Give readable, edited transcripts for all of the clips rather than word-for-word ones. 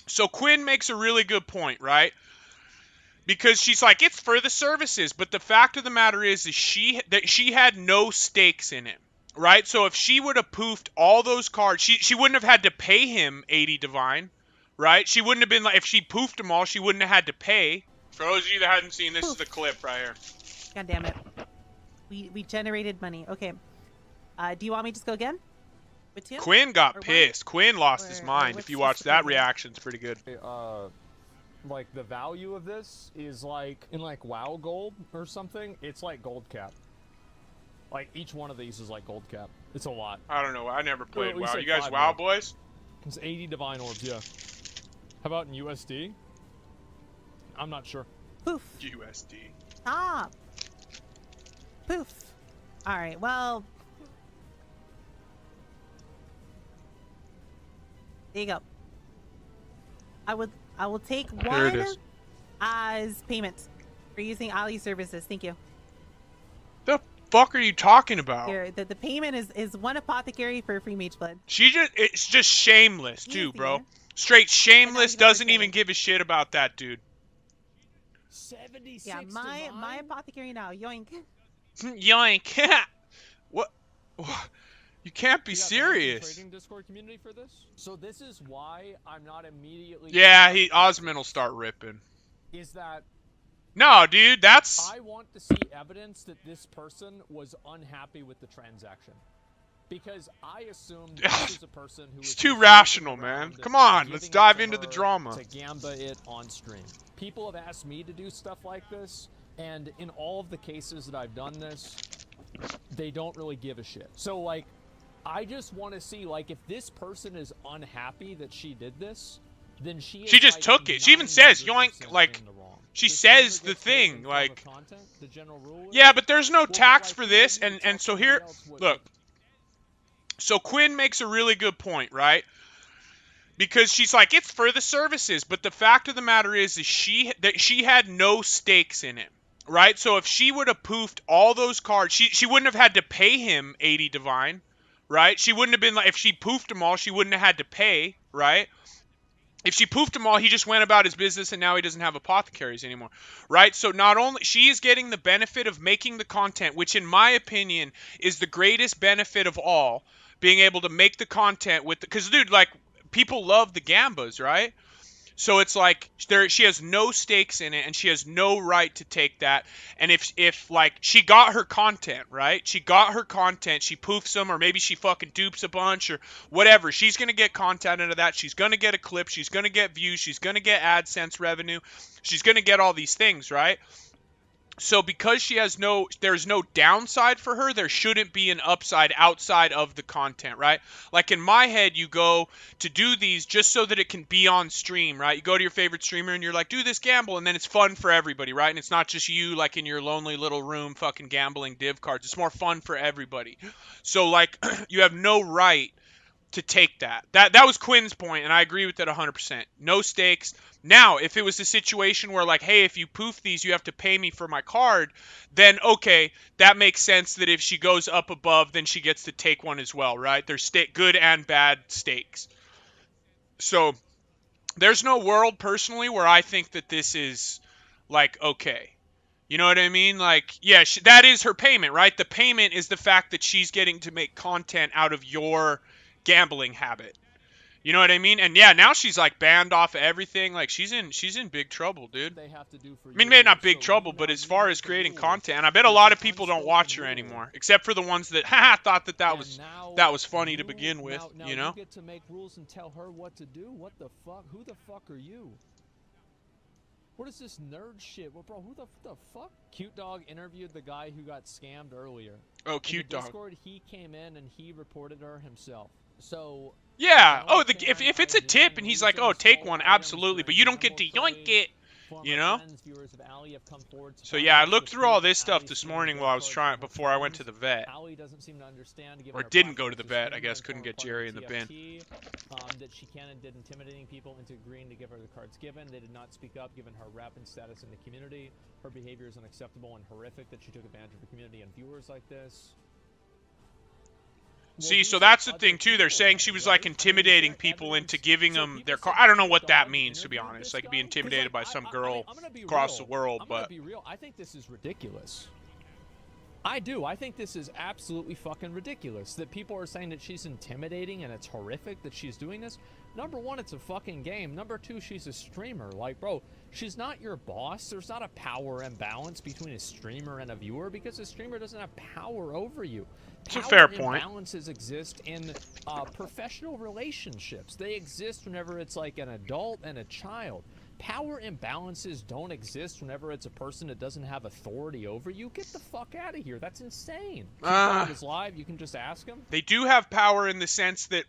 So Quinn makes a really good point, right? Because she's like, it's for the services, but the fact of the matter is she had no stakes in it, right? So if she would have poofed all those cards, she wouldn't have had to pay him 80 divine, right? She wouldn't have been like, if she poofed them all, she wouldn't have had to pay. For those of you that hadn't seen, this is the clip right here. God damn it. We generated money. Okay. Do you want me to just go again? With two? Quinn got Or pissed. Quinn lost his mind. If you watch that reaction, it's pretty good. Like the value of this is like in like WoW gold or something. It's like gold cap. Like each one of these is like gold cap. It's a lot. I don't know. I never played WoW. Like You guys WoW boys? It's 80 divine orbs. Yeah. How about in USD? I'm not sure. Poof. USD. Stop. Poof. All right. Well. There you go. I will take one as payment for using Allie services. Thank you. The fuck are you talking about? Here, the payment is one apothecary for free mage blood. It's just shameless too, bro. Straight shameless, doesn't even give a shit about that dude. 76 yeah, my apothecary now. Yoink. Yoink. What? You can't be serious. Trading Discord community for this? So this is why I'm not immediately. Yeah, Osmond will start ripping. Is that? No, dude, that's. I want to see evidence that this person was unhappy with the transaction, because I assumed this is a person who. It's too rational, man. Come on, let's dive into the drama. To gamba it on stream. People have asked me to do stuff like this, and in all of the cases that I've done this, they don't really give a shit. So like. I just want to see, like, if this person is unhappy that she did this, then she just like took it. She even says, Yoink, like, she says the thing, like, content, the general rule yeah, but there's no tax for this, and so here, look, so Quinn makes a really good point, right? Because she's like, it's for the services, but the fact of the matter is she had no stakes in it, right? So if she would have poofed all those cards, she wouldn't have had to pay him 80 divine. Right? She wouldn't have been like, if she poofed them all, she wouldn't have had to pay, right? If she poofed them all, he just went about his business and now he doesn't have apothecaries anymore, right? So not only, she is getting the benefit of making the content, which in my opinion is the greatest benefit of all, being able to make the content with, because dude, like, people love the gambas, right? So it's like she has no stakes in it, and she has no right to take that. And if like she got her content, right? She got her content, she poofs them, or maybe she fucking dupes a bunch or whatever. She's gonna get content out of that. She's gonna get a clip. She's gonna get views. She's gonna get AdSense revenue. She's gonna get all these things, right? So because she has there's no downside for her, there shouldn't be an upside outside of the content, right? Like in my head, you go to do these just so that it can be on stream, right? You go to your favorite streamer and you're like, do this gamble, and then it's fun for everybody, right? And it's not just you like in your lonely little room fucking gambling div cards. It's more fun for everybody. So like you have no right to take that. That was Quinn's point, and I agree with that 100%. No stakes. Now, if it was a situation where, like, hey, if you poof these, you have to pay me for my card, then, okay, that makes sense that if she goes up above, then she gets to take one as well, right? There's good and bad stakes. So, there's no world, personally, where I think that this is, like, okay. You know what I mean? Like, yeah, that is her payment, right? The payment is the fact that she's getting to make content out of your gambling habit. You know what I mean? And yeah, now she's like banned off of everything. Like she's in big trouble, dude. They have to do for I mean, maybe not big trouble, but as far as creating content, I bet a lot of people don't watch her anymore, except for the ones that thought that was funny to begin with. You know? You get to make rules and tell her what to do. What the fuck? Who the fuck are you? What is this nerd shit? Well, bro, who the fuck? Cutedog interviewed the guy who got scammed earlier. Oh, Cutedog. Discord, he came in and he reported her himself. So yeah. Oh, if it's a tip and he's like, oh, take one, absolutely, but you don't get to yoink it. You know? So yeah, I looked through all this stuff this morning while I was before I went to the vet. Allie doesn't seem to understand, or didn't go to the vet, I guess, couldn't get Jerry in the bin. That she can and did intimidating people into agreeing to give her the cards given. They did not speak up given her rep and status in the community. Her behavior is unacceptable and horrific that she took advantage of the community and viewers like this. See, so that's the thing too. They're saying she was like intimidating people into giving them their car. I don't know what that means, to be honest. Like be intimidated by some girl across the world, I'm gonna but be real. I think this is ridiculous. I do. I think this is absolutely fucking ridiculous that people are saying that she's intimidating and it's horrific that she's doing this. Number one, it's a fucking game. Number two, she's a streamer. Like, bro, she's not your boss. There's not a power imbalance between a streamer and a viewer because a streamer doesn't have power over you. It's a fair Power point. imbalances exist in professional relationships. They exist whenever it's like an adult and a child. Power imbalances don't exist whenever it's a person that doesn't have authority over you. Get the fuck out of here. That's insane. Cutedog is live. You can just ask him. They do have power in the sense that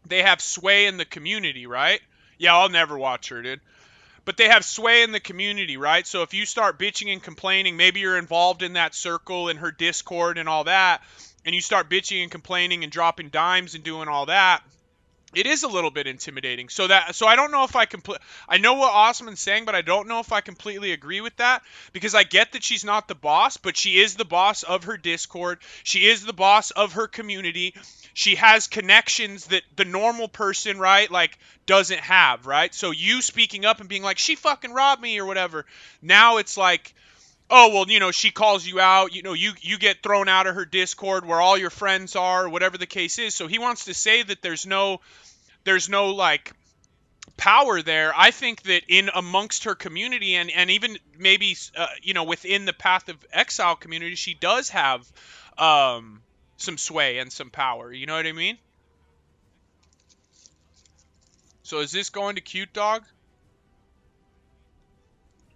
they have sway in the community, right? Yeah, I'll never watch her, dude. But they have sway in the community, right? So if you start bitching and complaining, maybe you're involved in that circle in her Discord and all that, and you start bitching and complaining and dropping dimes and doing all that, it is a little bit intimidating. So I don't know if I I know what Osman's saying, but I don't know if I completely agree with that, because I get that she's not the boss, but she is the boss of her Discord. She is the boss of her community. She has connections that the normal person, right, like doesn't have, right? So you speaking up and being like, she fucking robbed me or whatever. Now it's like, oh, well, you know, she calls you out, you know, you get thrown out of her Discord where all your friends are, whatever the case is. So he wants to say that there's no like power there. I think that in amongst her community and even maybe you know, within the Path of Exile community, she does have some sway and some power. You know what I mean? So is this going to Cutedog?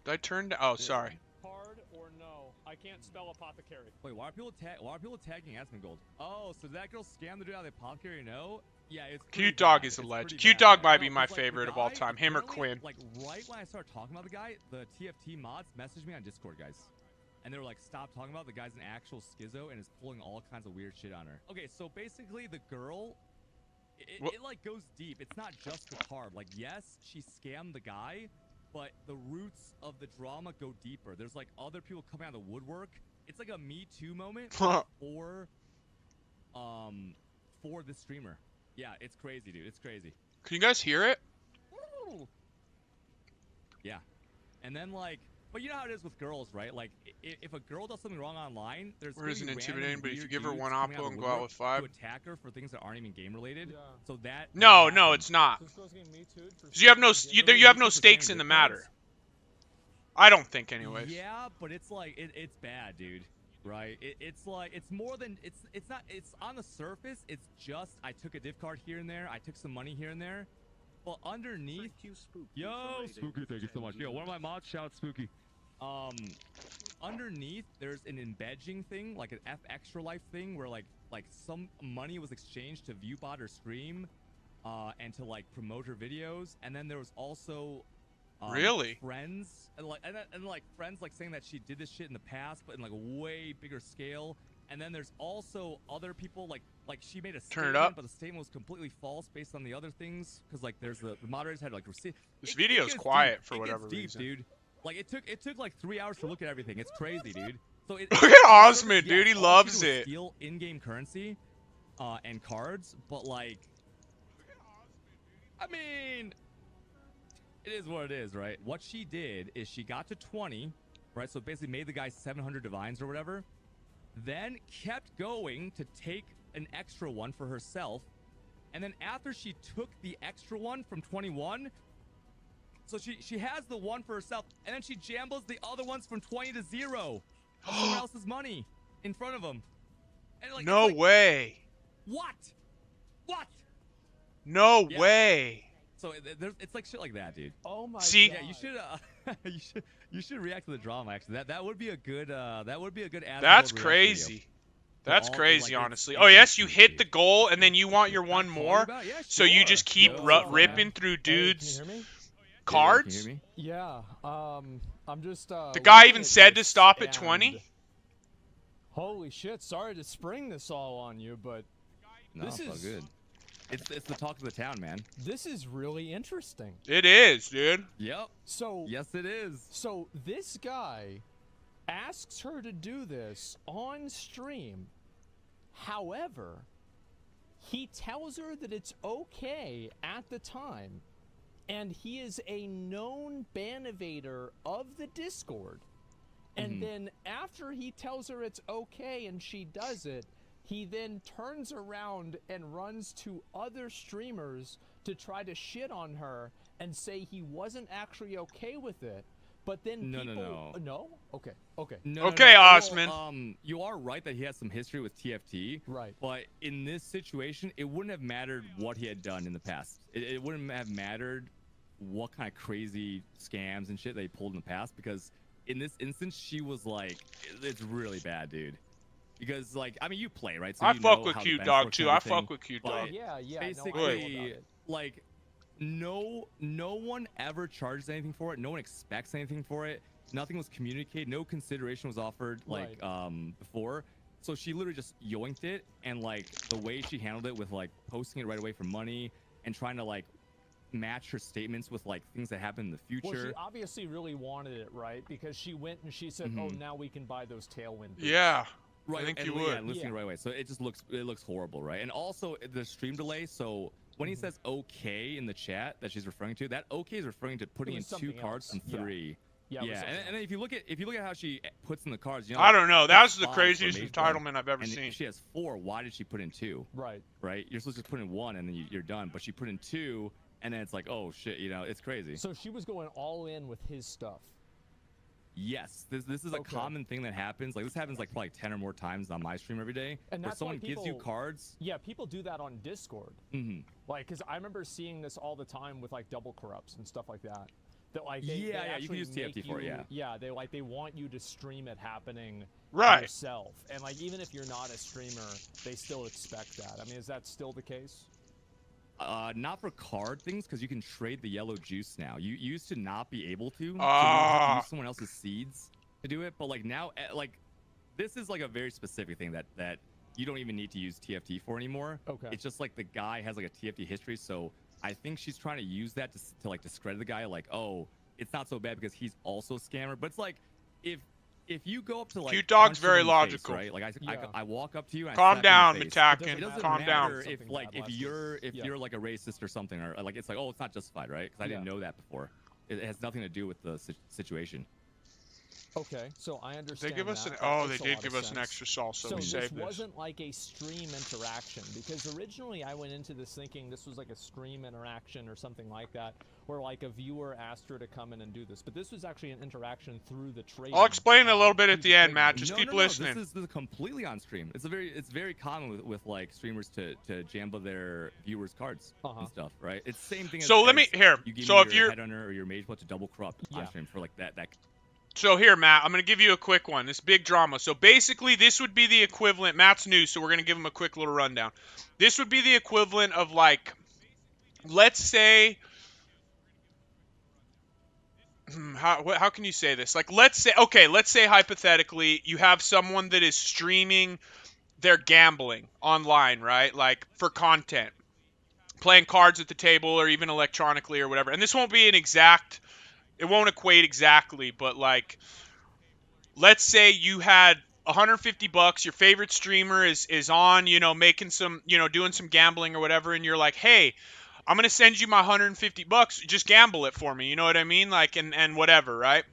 Did I turn to? Oh, sorry. Card or no? I can't spell apothecary. Wait, why are people tagging Asmongold? Oh, so that girl scammed the dude out of the apothecary? No. Yeah, it's Cutedog is a legend. Cutedog might be my favorite of all time. Him or Quinn. Like right when I started talking about the guy, the TFT mods messaged me on Discord, guys. And they were like, stop talking about the guy's an actual schizo and is pulling all kinds of weird shit on her. Okay, so basically the girl, it like goes deep. It's not just the card. Like, yes, she scammed the guy, but the roots of the drama go deeper. There's like other people coming out of the woodwork. It's like a Me Too moment for the streamer. Yeah, it's crazy, dude. It's crazy. Can you guys hear it? Yeah. And then like, but you know how it is with girls, right? Like, if a girl does something wrong online, there's Or isn't random intimidating, but if you weird give her dudes one coming out oppo of and the go out woodwork with 5. to attack her for things that aren't even game related. Yeah. So that No, happens. it's not. This girl's getting Me Too'd for You have no stealing you have no for stakes saying in the good matter. things. I don't think, anyways. Yeah, but it's like it's bad, dude. Right? It's like it's more than it's not. It's on the surface. It's just I took a div card here and there. I took some money here and there. But underneath, yo, Spooky, thank you so much. Yo, one of my mods, shout out Spooky. Underneath, there's an embedding thing, like an F extra life thing, where like some money was exchanged to viewbot or stream, and to like promote her videos. And then there was also Really? friends and like friends like saying that she did this shit in the past, but in like a way bigger scale. And then there's also other people like she made a statement, up. but the statement was completely false based on the other things, because like there's the moderators had like receipt. This video's quiet for It gets whatever deep, reason. dude. Like it took like 3 hours to look at everything. It's crazy, dude. So Look at Osman, dude. He all loves she did was it. Steal in-game currency, and cards, but like, I mean, it is what it is, right? What she did is she got to 20, right? So basically made the guy 700 divines or whatever. Then kept going to take an extra one for herself, and then after she took the extra one from 21. So she has the one for herself, and then she jambles the other ones from 20 to 0 of someone else's money in front of them. And like, No it's like, way. What? No Yeah. way. So it's like shit like that, dude. Oh my See? god. Yeah, you should react to the drama. Actually, that would be a good ad. That's crazy. That's crazy, honestly. Oh, yes, you hit the goal, and then you want your one more, so you just keep ripping through dudes' Hey, can you hear me? cards? Can you hear me? Yeah. I'm just. The guy looking even at said to this stop at and- 20? Holy shit! Sorry to spring this all on you, but No, This it's all is- good. It's the talk of the town, man. this is really interesting. It is, dude. Yep. So Yes, it is. So this guy asks her to do this on stream. However, he tells her that it's okay at the time, and he is a known ban evader of the Discord. And then after he tells her it's okay and she does it, he then turns around and runs to other streamers to try to shit on her and say he wasn't actually okay with it. But then no? Okay. Okay, Osman. Well, you are right that he has some history with TFT. Right. But in this situation, it wouldn't have mattered what he had done in the past. It wouldn't have mattered what kind of crazy scams and shit they pulled in the past, because in this instance, she was like, it's really bad, dude. Because, like, I mean, you play, right? So I you fuck know with how the bench Cutedog works too. and I fuck everything. with Cutedog. But Yeah. basically, like, no one ever charges anything for it. No one expects anything for it. Nothing was communicated. No consideration was offered, like, before. So she literally just yoinked it, and, like, the way she handled it with, like, posting it right away for money and trying to, like, match her statements with, like, things that happen in the future. Well, she obviously really wanted it, right? Because she went and she said, "Oh, now we can buy those tailwind boots." Yeah. Right, I think and you yeah, would. and listening right away. So it just looks horrible, right? And also the stream delay. So when he says okay in the chat that she's referring to, that okay is referring to putting in 2 cards from 3. Yeah. And then if you look at how she puts in the cards, you know, I don't know. That's the 5 craziest for mage entitlement I've ever and seen. she has 4. Why did she put in 2? Right. You're supposed to just put in 1 and then you're done. But she put in 2, and then it's like, oh shit, you know, it's crazy. So she was going all in with his stuff. Yes, this is a common thing that happens. Like, this happens like probably 10 or more times on my stream every day. And where that's someone why gives you people- cards. Yeah, people do that on Discord. Like, because I remember seeing this all the time with, like, double corrupts and stuff like that. That, like, they you can actually use TFT make for it, you- Yeah, they want you to stream it happening Right. yourself. And, like, even if you're not a streamer, they still expect that. I mean, is that still the case? Not for card things, because you can trade the yellow juice now. You used to not be able to. So you have to use someone else's seeds to do it. But like now, like, this is like a very specific thing that you don't even need to use TFT for anymore. Okay. It's just like the guy has like a TFT history, so I think she's trying to use that to like discredit the guy. Like, oh, it's not so bad because he's also a scammer. But it's like, if you go up to like Cutedog's punch very someone in the face, logical. right? Like I walk up to you and Calm I slap down, you in the face. Mitakin. It doesn't Calm down. matter if like if you're like a racist or something, or like it's like, oh, it's not justified, right? Because I didn't know that before. It has nothing to do with the situation. Okay, so I understand. They give us that. an That they makes a did lot give of us an sense. extra sauce, so we this saved this. wasn't like a stream interaction, because originally I went into this thinking this was like a stream interaction or something like that, where like a viewer asked her to come in and do this. But this was actually an interaction through the trade. I'll explain a little bit at the end, Matt. Just keep listening. This is completely on stream. It's very common with like streamers to jamba their viewers' cards and stuff, right? It's the same thing. So as, let me here. You give So me if your you're headhunter or your mage to double corrupt on stream for like that. So here, Matt, I'm going to give you a quick one. This big drama. So basically, this would be the equivalent. Matt's new, so we're going to give him a quick little rundown. This would be the equivalent of, like, let's say, how can you say this? Like, let's say hypothetically, you have someone that is streaming their gambling online, right? Like, for content. Playing cards at the table or even electronically or whatever. And this won't be an exact... It won't equate exactly, but like, let's say you had $150, your favorite streamer is on, you know, making some, you know, doing some gambling or whatever, and you're like, hey, I'm going to send you my $150, just gamble it for me, you know what I mean? Like, and whatever, right?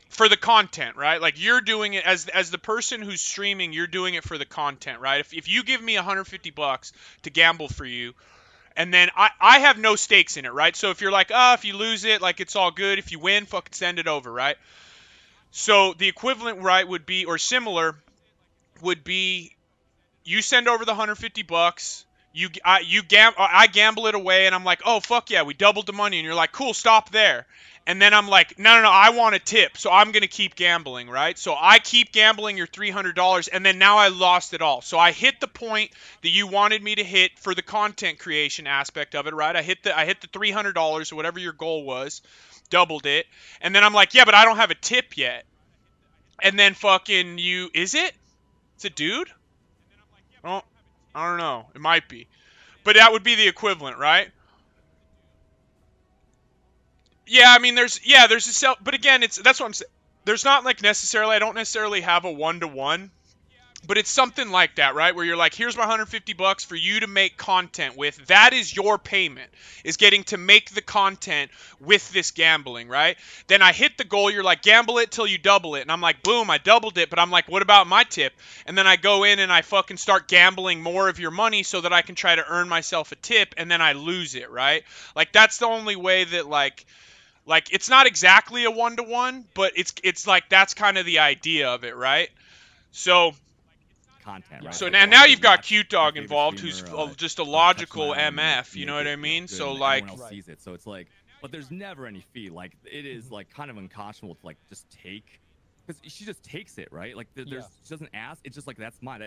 For the content, right? Like, you're doing it as the person who's streaming, you're doing it for the content, right? If you give me $150 to gamble for you, and then I have no stakes in it, right? So if you're like, if you lose it, like, it's all good. If you win, fucking send it over, right? So the equivalent, right, would be, or similar, would be, you send over the $150. I gamble it away, and I'm like, oh, fuck yeah, we doubled the money. And you're like, cool, stop there. And then I'm like, no, I want a tip, so I'm going to keep gambling, right? So I keep gambling your $300, and then now I lost it all. So I hit the point that you wanted me to hit for the content creation aspect of it, right? I hit the $300 or whatever your goal was, doubled it, and then I'm like, yeah, but I don't have a tip yet. And then fucking is it? It's a dude? Oh, I don't know. It might be. But that would be the equivalent, right? Yeah, I mean, there's a self, but again, that's what I'm saying. There's not like necessarily, I don't necessarily have a one-to-one. But it's something like that, right? Where you're like, here's my $150 for you to make content with. That is your payment, is getting to make the content with this gambling, right? Then I hit the goal. You're like, gamble it till you double it. And I'm like, boom, I doubled it. But I'm like, what about my tip? And then I go in and I fucking start gambling more of your money so that I can try to earn myself a tip. And then I lose it, right? Like, that's the only way that, like it's not exactly a 1-to-1, but it's like that's kind of the idea of it, right? So Content, right? So now you've got Cutedog my involved, favorite who's streamer, just a touch logical my arm and MF. You make know what it, I mean? good, So and like, everyone else sees it. So it's like, but there's never any fee. Like it is like kind of unconscionable to like just take, because she just takes it, right? Like she doesn't ask. It's just like that's mine.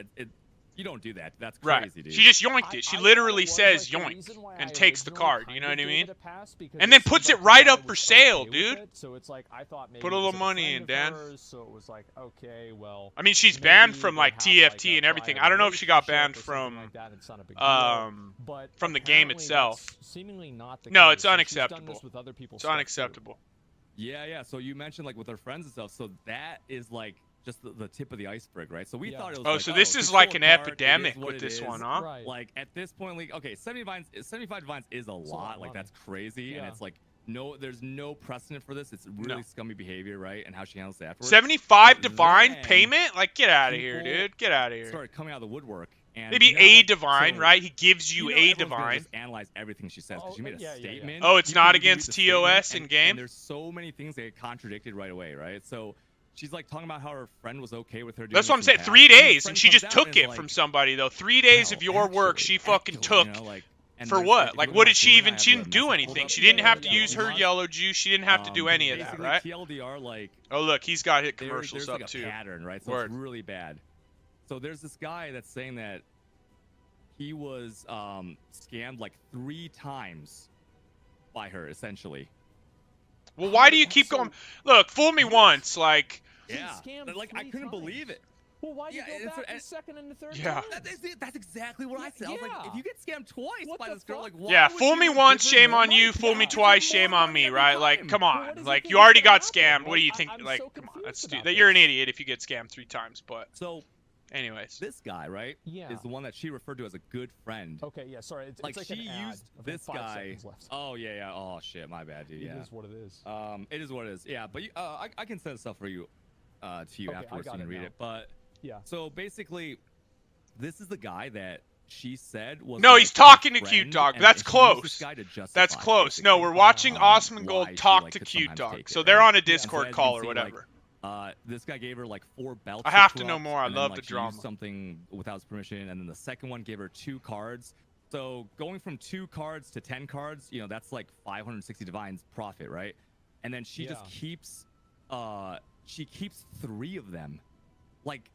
You don't do that. That's crazy, right? dude. She just yoinked it. She literally says like, yoink and takes the card. You know what I mean? And then then puts it right up for sale, dude. So it's like I thought maybe Put a little money in, Dan. So it was like, okay, well. I mean, she's maybe banned from they like have, TFT a and everything. prior I don't know if she got relationship banned or something from like that. It's not a big deal. But from the game apparently itself. that's seemingly not the No, case. it's So she's done unacceptable. this with other people's It's stuff, too. unacceptable. Yeah. So you mentioned like with her friends and stuff. So that is like just the tip of the iceberg, right? So we Yeah. thought it was. Oh, like, so this she is stole like a an card, it is epidemic what with it this is. one, huh? Right. Like at this point, like okay, 75 divines is a a lot lot. of Like money. that's crazy, and Yeah. it's like there's no precedent for this. It's really scummy behavior, right? And how she handles it afterwards. 75 But divine then payment? Like, get out of here, people dude. Get out of here. started coming out of the woodwork, and Maybe you know, a like, divine, so, right? He gives you a everyone's gonna divine. just analyze everything she says because she made a yeah. statement. Oh, it's You not can read against the statement, TOS in game? And there's so many things that get contradicted right away, right? So she's like talking about how her friend was okay with her doing That's what I'm this saying. in the 3 past, days, her and friend she comes just out took and is it like, from somebody, though. 3 days of "Well, your work, she fucking took. you know, like, and For there's, what? if Like, you what go did to she Twitter, even? I She have didn't the do message anything. pulled up. She didn't have to Yeah, use her But yellow juice. She didn't have to do any of that, basically, right? TLDR, like, Oh, look, he's got hit there's commercials like up, a too. pattern, right? So Word. it's really bad. So there's this guy that's saying that he was scammed like 3 times by her, essentially. Well, why do you keep going? Look, fool me once, like... Yeah, scammed like I 3 couldn't times. believe it. Well, why'd you Yeah, go it's- back the and- second and the third Yeah. time? That's exactly what I said. I was like, if you get scammed twice What by the this girl, fuck? like, why Yeah, would fool you me give once, her shame more on you. money? Fool me Yeah. twice, Give her shame more on money me, every right? Like, time. come Well, on. what does Like, he you think is already gonna got happen? scammed. What do you Like, think? I'm Like, so come on. confused That about you're an this. idiot if you get scammed 3 times, but... So Anyways. this guy, right, Yeah. is the one that she referred to as a good friend. Okay, yeah, sorry. It's Like, like she an ad used of this like 5 guy. seconds left. Oh yeah. Oh shit, my bad, dude. Yeah. It is what it is. It is what it is. Yeah, but I can send stuff for you, to you Okay, I afterwards so got you can it read now. it. But Yeah. so basically, this is the guy that she said was. No, like, he's her talking to friend, Cutedog. and That's she used this close. guy to justify, That's close. No, basically, we're watching why Osmongold she, talk like, to could sometimes Cutedog. take So it, they're right? on a And so Discord as you call can or see, whatever. This guy gave her like 4 belts. I have to know corrupt, more. I and then, love like, the she used drama. something without his permission, and then the second one gave her 2 cards. So going from 2 cards to 10 cards, you know, that's like 560 divines profit, right? And then she just keeps, she keeps 3 of them. Like,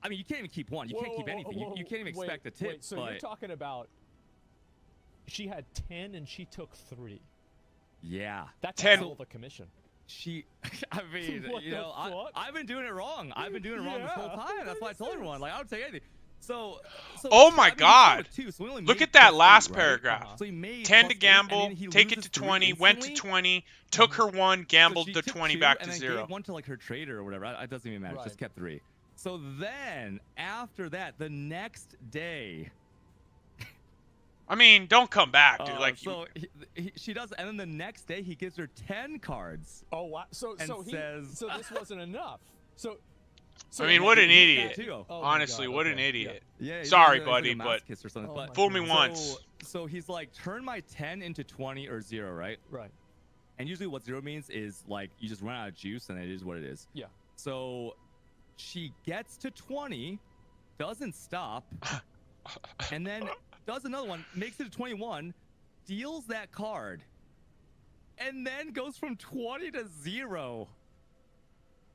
I mean, you can't even keep one. You can't keep anything. You can't even expect a tip. Wait, so but you're talking about she had 10 and she took 3. yeah, That's 10 a hell of a commission. she, I mean, What you the know, fuck? I've been doing it wrong. I've been doing it wrong this whole Yeah, time. that That's why I makes told everyone, sense. like, I would take anything. So Oh my I mean, he God. sold 2, so we only Look made at that +8, last right? paragraph. So he made 10 to +8, gamble, and then he take it loses to 3 20, went to instantly. 20, took her 1, gambled So she the took 20 2 back and to then 0. gave 1 to like her trader or whatever. It doesn't even matter. Right. Just kept 3. So then after that, the next day, I mean, don't come back, dude. Like, so she does, and then the next day he gives her 10 cards. Oh, wow. So And so says- so this wasn't enough. So I mean, what an he idiot. did that too. Oh my honestly, God, what an okay, idiot. Yeah, Sorry, he's like buddy, a but masochist or something. Oh but my fool me God. once. So he's like, turn my 10 into 20 or 0, right? Right. And usually what 0 means is like you just run out of juice and it is what it is. Yeah. So she gets to 20, doesn't stop, and then does another one, makes it to 21, deals that card, and then goes from 20 to 0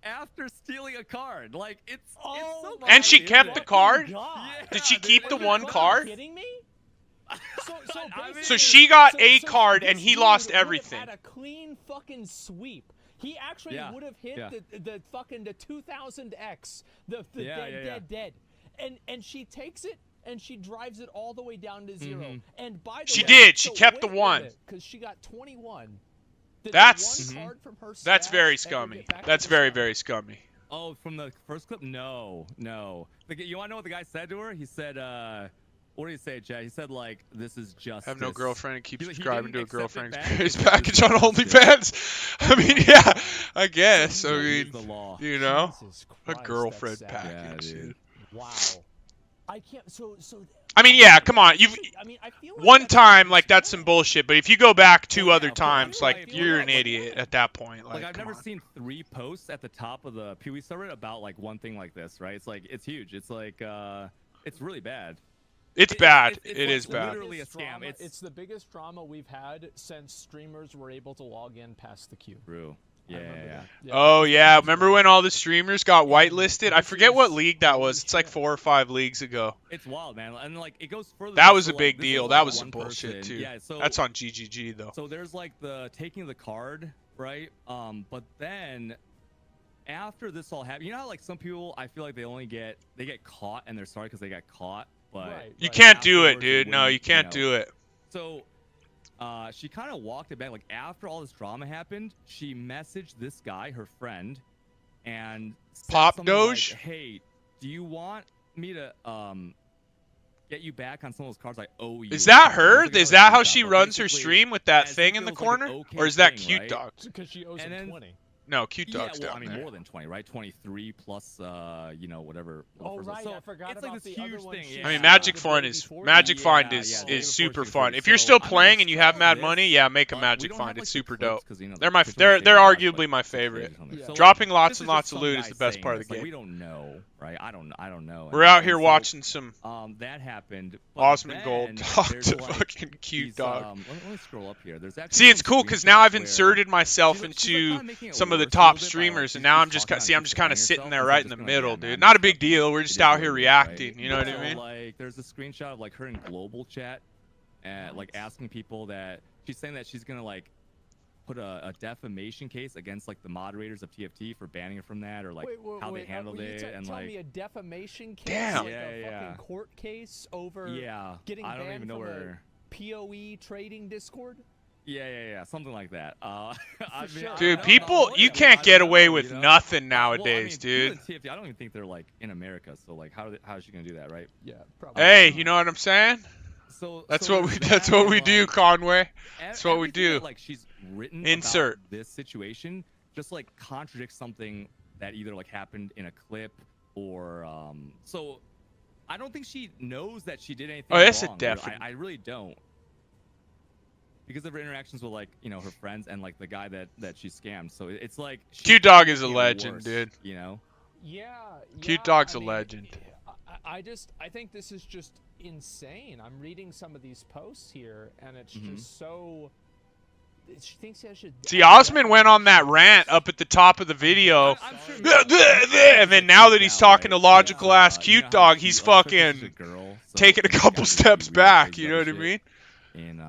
after stealing a card. Like, it's so And she crazy, kept isn't the it? card? God. Did she dude, keep the isn't it 1 fucking card? Kidding me? So I mean- basically- So she got so- a so card this and he dude lost would've everything. Had a clean fucking sweep. He actually Yeah, would have hit yeah. the fucking the 2000X, the Yeah, dead, and she takes it and she drives it all the way down to 0. And by the She way, did. She kept the 1. because she got 21. Did That's- the 1 card from her That's stash very ever scummy. get back to That's the very, stash? very scummy. Oh, from the first clip? No. You want to know what the guy said to her? He said, what did he say, Chad? He said, like, this is justice. Have no girlfriend and keep He subscribing to a didn't accept girlfriend's it back. his He said, package "This on is OnlyFans. I mean, yeah, I guess. So I he mean, is the law. you know, Jesus a Christ, girlfriend that's sad. package. Yeah, dude. Dude. Wow. I can't. So. I mean, yeah, come on. You've I mean, I feel like one that's time, pretty like that's some smart. bullshit. But if you go back two Well, other yeah, of course. times, I like feel you're like- an idiot at that point. Like, I've come never on. seen 3 posts at the top of the Pee Wee subreddit about like one thing like this, right? It's like it's huge. It's like it's really bad. It's bad. It's It like is bad. literally a Biggest scam. drama- It's the biggest drama we've had since streamers were able to log in past the queue. True. I Yeah. remember that. Oh that was yeah, the remember biggest when all the streamers got whitelisted? I which forget what is- league that was. holy It's like shit. 4 or 5 leagues ago. It's wild, man. And like it goes further. That than- was so, a like, big this is, deal. like, That was some one bullshit person. too. Yeah, so That's on GGG though. So there's like the taking of the card, right? But then after this all happened, you know how like some people, I feel like they get caught and they're sorry because they got caught, but Right. You can't do it, afterwards, they dude. No, wouldn't, you can't know. do it. So she kind of walked it back. Like after all this drama happened, she messaged this guy, her friend, and said Pop something like, Doge? hey, do you want me to get you back on some of those cards I owe you? Is that There's, her? like, Is another that how screenshot, she but runs her basically, stream with that as if thing it in the was, like, an corner? okay Or is that thing, Cute right? Dog? Because she owes And him then- 20. No, Cute Yeah, Dog's well, down I mean there. more than 20, right? 23 plus, you know, whatever. Oh, first- right, So I forgot it's about like this the other huge one thing. she Yeah. I mean, Yeah. Magic The Find day is before Magic that. Find Yeah, is yeah, is day super before fun. she If you're was still so, I mean, playing and you have stuff mad this, money, yeah, make a we Magic don't Find. have, It's like, the super clips dope. 'cause, you know, They're the my clips they're are they're saved, arguably but my 6 days or favorite. something. Yeah. So, Dropping lots this and is lots just of some loot guy is the best saying part of this, the like, game. we don't know, right? I don't know. We're out here so, watching some that happened. But Asmongold then talk there's, to like, fucking Cute these, Dog. let me scroll up here. There's actually See, it's some cool because now screenshots I've where inserted myself she's, like, into kinda making it some of the worse a top little bit by, like, streamers, and she's now I'm just just talking see, about I'm just kind of defending sitting there herself right in instead the of just being middle, like, yeah, dude. man, Not a fuck big off. deal. We're It just is out what here it is, right? reacting. You know what I So, mean? like, there's a screenshot of like her in global chat, like asking people that she's saying that she's gonna like put a defamation case against like the moderators of TFT for banning her from that, or like how they handled it, and tell like me a defamation case, Damn. like Yeah, a yeah. fucking court case over yeah, getting I don't banned even know from a where. PoE trading Discord. Yeah, something like that. I mean, sure. I Dude, don't people, know. you I mean, can't I get don't away know, with you know? nothing Well, I mean, nowadays, dude. even TFT, I don't even think they're like in America, so like how is she gonna do that, right? Yeah, probably. Hey, you know what I'm saying? So That's so what we there's that's that, what and, we do, like, Conway. That's what we everything do. that, like she's written Insert. about this situation just like contradicts something that either like happened in a clip or so I don't think she knows that she did anything Oh, that's a wrong. definite. I really don't, because of her interactions with like, you know, her friends and like the guy that she scammed. So it's like Cute Dog is a making it legend, worse, dude. You know. Yeah, Cute yeah, Dog's I a mean, legend. I think this is just insane. I'm reading some of these posts here, and it's Mm-hmm. just so. She thinks I should. See, Osman went on that rant up at the top of the video. I'm sure And then now that he's talking to logical ass Cute Dog, he's fucking taking a couple steps back. You know what I mean? And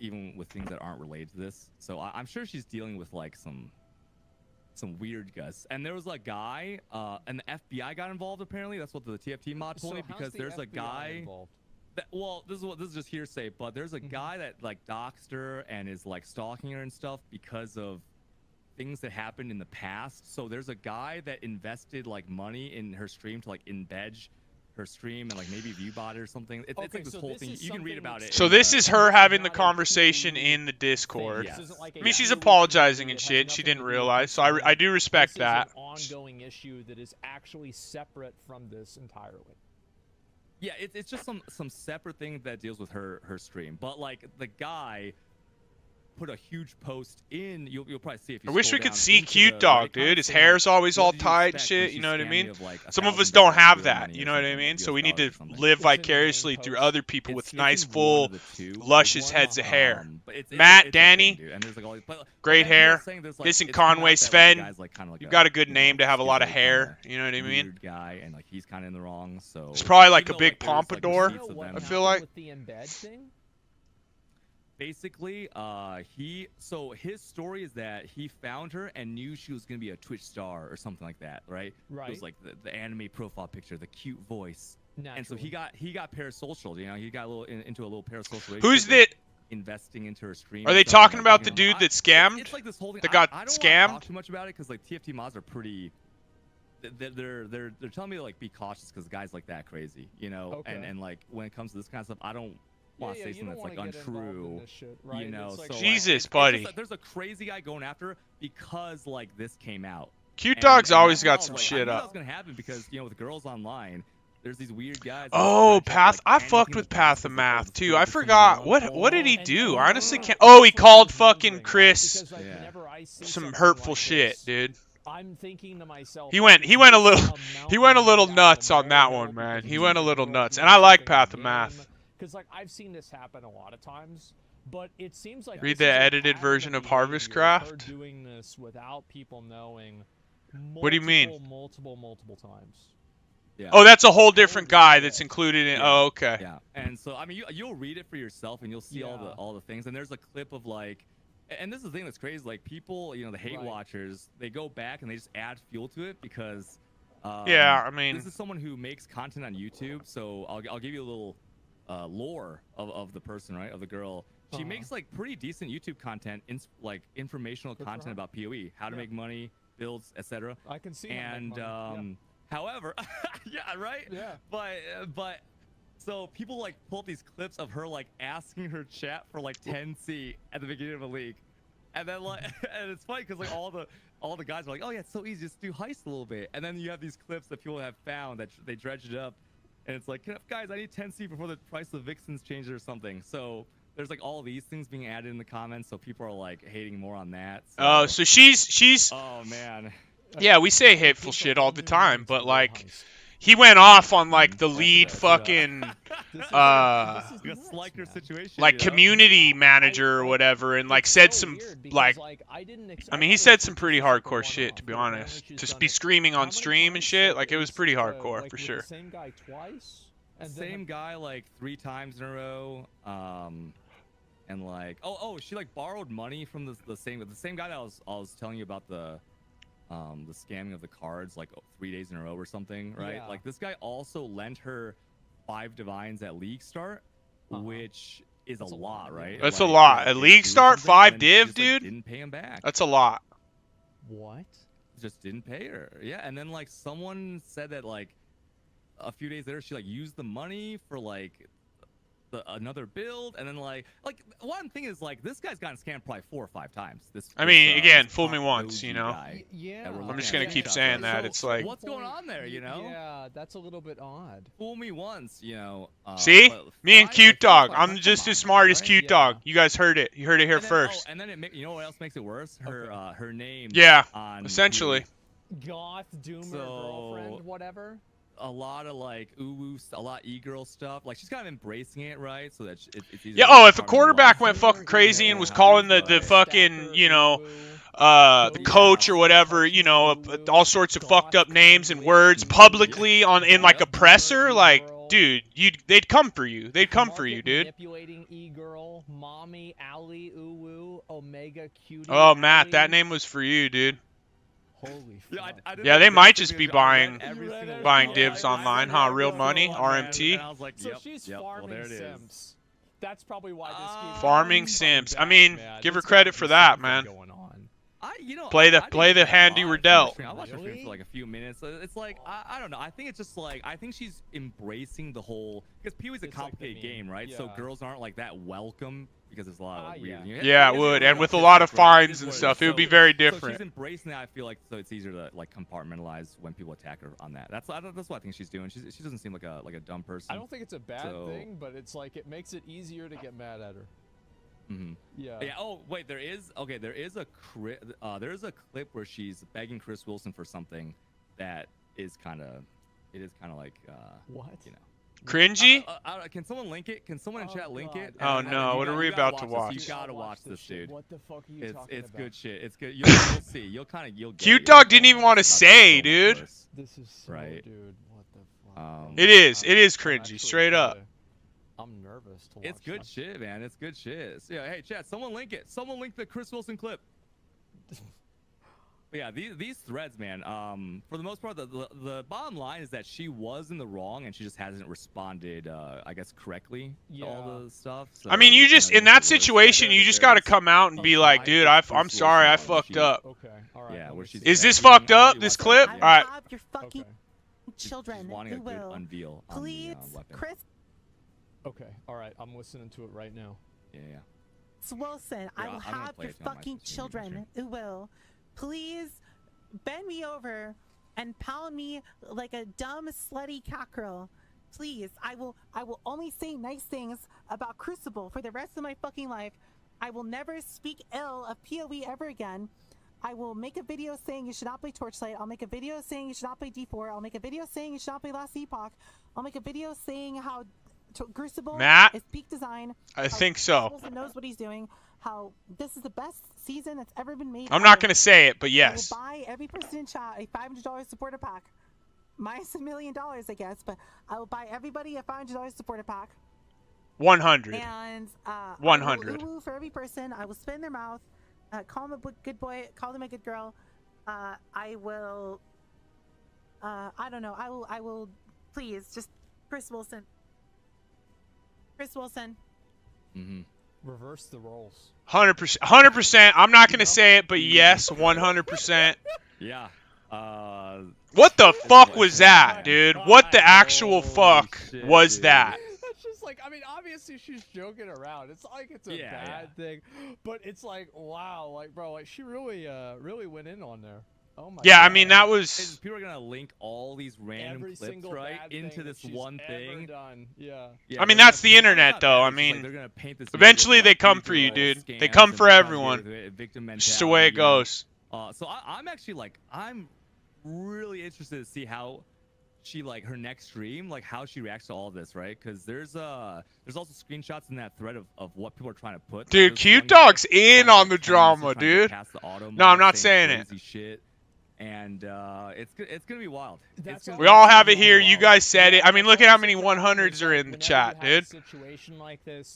even with things that aren't related to this, so I'm sure she's dealing with like some weird guys. And there was a guy, and the FBI got involved. Apparently, that's what the TFT mod told me, because there's a guy. Well, this is just hearsay, but there's a guy that like doxed her and is like stalking her and stuff because of things that happened in the past. So there's a guy that invested like money in her stream to like embed her stream and like maybe viewbot it or something. It's like this whole thing. You can read about it. So in this the- is her having the conversation in the Discord. Yes. I mean, she's apologizing and shit. She didn't realize, so I do respect This that. is an ongoing issue that is actually separate from this entirely. Yeah, it's just some separate thing that deals with her stream. But like the guy put a huge post in. You'll probably see if you. I wish we scroll could down see into Cute the Dog, Reddit dude. comments His saying, hair's like, always what all did you tight and expect shit. when You she know what I scammed mean? you of, like, Some of us $1,000 don't have real that. money or You know what I something, mean? like So we need to US dollars or live It's in the main vicariously through post. other people with It's nice, in one full, of the two. luscious One, heads of hair. but Matt, it's a Danny, thing, dude. And there's, like, all these- but great then people are hair. saying there's, like, This and it's come out Conway that, like, the Sven. guy's, like, kinda like You've got a good you name to have a lot of schizo hair. kinda You know what I mean? weird guy, and like he's kind of in the wrong. So It's probably like even a though, big there's, like, pompadour. receipts of them- I feel like. With the embed thing. Basically, his story is that he found her and knew she was gonna be a Twitch star or something like that, right? Right. It was like the anime profile picture, the cute voice, and so he got parasocial. You know, he got a little into a little parasocial. Who's relationship, that? investing into her stream. Are and they stuff, talking and, about like, the you know, dude that scammed? It's like this whole thing. That got I don't scammed? wanna talk too much about it because like TFT mods are pretty. they're telling me to like be cautious because guys like that crazy, you know. Okay. And like when it comes to this kind of stuff, I don't want to say something that's like untrue, shit, right? you know. Like, So Jesus, like, buddy. just that there's a crazy guy going after her because like this came out. Cutedog's always got that's some how, shit I knew up. that was gonna happen because you know with girls online, there's these weird guys. Oh, Path. I fucked with Path of Math too. I forgot what did he do? I honestly can't. Oh, he called fucking Chris some hurtful shit, dude. I'm thinking to myself, He went a little nuts on that one, man. He went a little nuts, and I like Path of Math. Because like I've seen this happen a lot of times, but it seems like Read this the is a edited pattern version of behavior Harvest her Craft. doing this without people knowing. What do you mean? Multiple times. Yeah. Oh, that's a whole different guy that's included in. Oh, okay. Yeah, and so I mean, you'll read it for yourself, and you'll see all the things. And there's a clip of like, and this is the thing that's crazy. Like people, you know, the hate watchers, they go back and they just add fuel to it because. Yeah, I mean, this is someone who makes content on YouTube, so I'll give you a little lore of the person, right, of the girl. She makes like pretty decent YouTube content, like informational content about PoE, how to make money, builds, etc. I can see. And however, yeah, right. Yeah. But so people like pull up these clips of her like asking her chat for like 10C at the beginning of a league, and then like, and it's funny because like all the guys are like, oh yeah, it's so easy, just do heist a little bit, and then you have these clips that people have found that they dredged it up, and it's like, guys, I need 10C before the price of Vixens changes or something. So there's like all these things being added in the comments, so people are like hating more on that. So, oh, so she's. Oh man. Yeah, we say hateful shit all the time, but like, he went off on like the lead fucking like community manager or whatever, and like said some like, I mean, he said some pretty hardcore shit, to be honest. To be screaming on stream and shit, like it was pretty hardcore for sure. Same guy twice. Same guy like 3 times in a row. And like, she like borrowed money from the same guy that I was telling you about the scamming of the cards like 3 days in a row or something, right? Yeah. Like this guy also lent her 5 divines at league start, which is a lot, right? That's like, a lot. At league start, 5 div, dude. Like, didn't pay him back. That's a lot. What? Just didn't pay her. Yeah, and then like someone said that like a few days later she like used the money for like another build, and then like one thing is like this guy's gotten scammed probably 4 or 5 times. I mean, again, fool me once, you know. Yeah. I'm just gonna keep saying that. It's like, what's going on there, you know? Yeah, that's a little bit odd. Fool me once, you know. See, me and Cutedog. I'm like, just as smart as Cutedog. You guys heard it. You heard it here first. And then you know what else makes it worse? Her name. Yeah, on essentially. Goth, doomer, girlfriend, whatever. A lot of like a lot e-girl stuff. Like she's kind of embracing it, right? So that it's easy. Yeah. Oh, if a quarterback went fucking crazy and was calling the fucking, you know, the coach or whatever, you know, all sorts of fucked up names and words publicly in like a presser, like, dude, they'd come for you. They'd come for you, dude. Manipulating e-girl, mommy, Allie, Omega, cutie. Oh, Matt, that name was for you, dude. Holy fuck. Yeah, they might just be buying buying divs online, huh? Real money, RMT. So she's farming Sims. That's probably why this keeps Farming Sims. I mean, give her credit for that, man. Going on. Play the hand you were dealt. I watched her stream for like a few minutes. It's like I don't know. I think it's just like I think she's embracing the whole because PoE's a complicated game, right? So girls aren't like that welcome because there's a lot of like, weird. Yeah, it would, and with a lot of fines and stuff, it would be very different. So she's embracing that. I feel like so it's easier to like compartmentalize when people attack her on that. That's what I think she's doing. She doesn't seem like a dumb person. I don't think it's a bad thing, but it's like it makes it easier to get mad at her. Mm-hmm. Yeah. Yeah. Oh wait, there is a clip where she's begging Chris Wilson for something that is kind of like what, you know. Cringy? Can someone link it? Can someone in chat link it? Oh no, what are we about to watch? You gotta watch this, dude. What the fuck are you talking about? It's good shit. It's good. You'll see. You'll Cutedog didn't even want to say, dude. This is so, right, dude. What the fuck? It is cringy, straight up. I'm nervous to watch. It's good shit, man. It's good shit. So, yeah, hey, chat, someone link it. Someone link the Chris Wilson clip. Yeah, these threads, man. For the most part, the bottom line is that she was in the wrong, and she just hasn't responded, I guess, correctly to all the stuff. So, I mean, you just in that situation, you just got to come out and be like, dude, I'm sorry, I fucked up. Okay, all right. Yeah, where she's Is this begging- fucked I'll up? let you This watch clip? that, I yeah. will All right. have your fucking She's children wanting a who good will. unveil on Please, the weapon. Chris Okay, all right. I'm listening to it right now. Yeah. Wilson, I Yeah, will I'm gonna have play your it on my fucking stream, sure. children who will. Please bend me over and pound me like a dumb slutty cockerel. Please, I will only say nice things about Crucible for the rest of my fucking life. I will never speak ill of PoE ever again. I will make a video saying you should not play Torchlight. I'll make a video saying you should not play D4. I'll make a video saying you should not play Last Epoch. I'll make a video saying how Crucible Matt? is peak design. I think so. Wilson knows what he's doing. How this is the best season that's ever been made. I'm not ever. going to say it, but yes. I will buy every person in chat a $500 supporter pack. Minus $1 million, I guess, but I will buy everybody a $500 supporter pack. 100. And 100. I will ooh-woo for every person. I will spit in their mouth. Call them a good boy. Call them a good girl. I will. I don't know. I will. Please, just Chris Wilson. Chris Wilson. Mm-hmm. Reverse the roles. 100%. 100%. I'm not going to say it, but yes, 100%. Yeah. What the fuck was that, dude? What the actual Holy fuck shit, was dude. that? That's just like, I mean, obviously she's joking around. It's not like it's a bad thing, but it's like, wow, like, bro, like she really went in on there. Oh my Yeah, God. I mean, that was... People are gonna link all these random Every clips, single right, bad into thing this that she's one ever thing. done. Yeah. Yeah, I mean, they're that's gonna the paint- internet, not though. bad, I it's just like mean, they're gonna paint this eventually image of, they like, come these for you, girls dude. They scams come and for they're trying to everyone. get a victim It's just the way it mentality, goes. So I'm actually like, I'm really interested to see how she, like, her next stream, like how she reacts to all of this, right? Because there's also screenshots in that thread of what people are trying to put. Dude, Like, there's one Cutedog's guy in trying to, on the like, 10 messages drama, trying to get dude. past the auto No, I'm mod not saying it. crazy shit. And it's gonna be wild. We all have it here. You guys said it. I mean, look at how many 100s are in the chat, dude.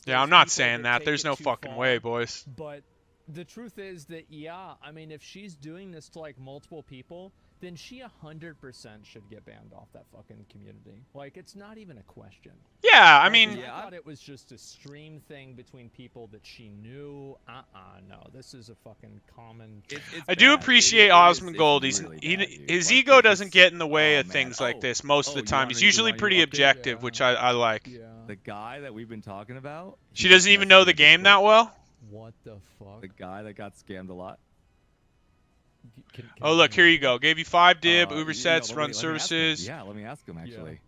Yeah, I'm not saying that. There's no fucking way, boys. But the truth is that, yeah, I mean, if she's doing this to, like, multiple people, then she 100% should get banned off that fucking community. Like, it's not even a question. Yeah, I mean... I thought it was just a stream thing between people that she knew. No, this is a fucking common... I do appreciate Asmongold. His ego doesn't get in the way of things like this most of the time. He's usually pretty objective, which I like. Yeah. The guy that we've been talking about. She doesn't even know the game that well? What the fuck? The guy that got scammed a lot. Oh, look, here you go. Gave you 5 dib, Uber you sets, know, run let me ask him. services. Yeah, let me ask him, actually.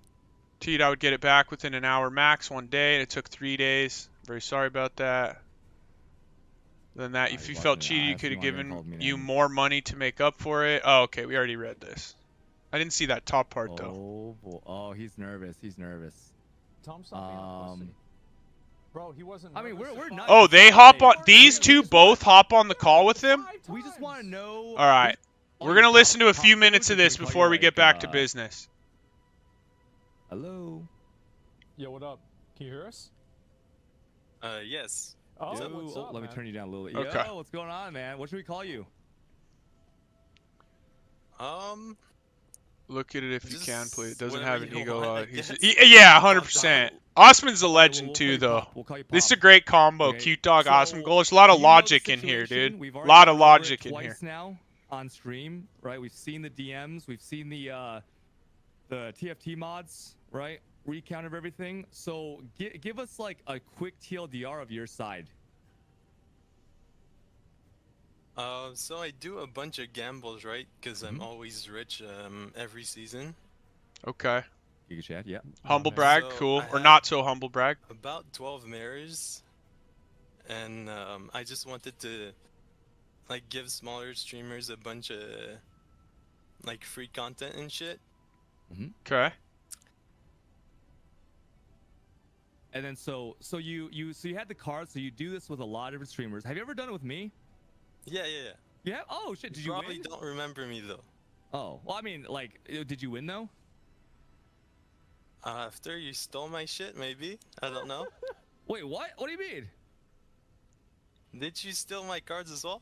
Teed, I would get it back within an hour max, 1 day, and it took 3 days. Very sorry about that. Then that, if you felt cheated, you could have given you more money to make up for it. Oh, okay, we already read this. I didn't see that top part, though. Oh, he's nervous. He's nervous. Tom's not being a pussy. Bro, he wasn't. I mean, we're not. Oh, they hop on. These two both hop on the call with him? We just want to know. All right. We're going to listen to a few minutes of this before we get back to business. Hello. Yo, what up? Can you hear us? Yes. Oh, Yo, what's up, let me man? turn you down a little bit. Okay. Yo, what's going on, man? What should we call you? Look at it if you can, please. It doesn't whatever have an you ego. want, I He's guess. yeah, 100%. Osman's a legend, We'll too, call you though. Pop. We'll call you This is a Pop. great combo. Okay. Cute dog, So, Asmongold. There's a lot of you know the logic in here, situation. dude. We've A already lot of gone over it logic in twice here. now on stream, right? We've seen the DMs. We've seen the TFT mods, right? Recount of everything. So give us like a quick TLDR of your side. So I do a bunch of gambles, right? Because I'm always rich every season. Okay. You can chat, yeah. Humble man. brag, So cool. I Or have- not so humble brag. About 12 mirrors. And I just wanted to like give smaller streamers a bunch of like free content and shit. Okay. And then so you had the cards, so you do this with a lot of different streamers. Have you ever done it with me? Yeah. Yeah. Oh shit, did you Probably win? don't remember me though. Oh, well, I mean, like, did you win though? After you stole my shit, maybe. I don't know. Wait, what? What do you mean? Did you steal my cards as well?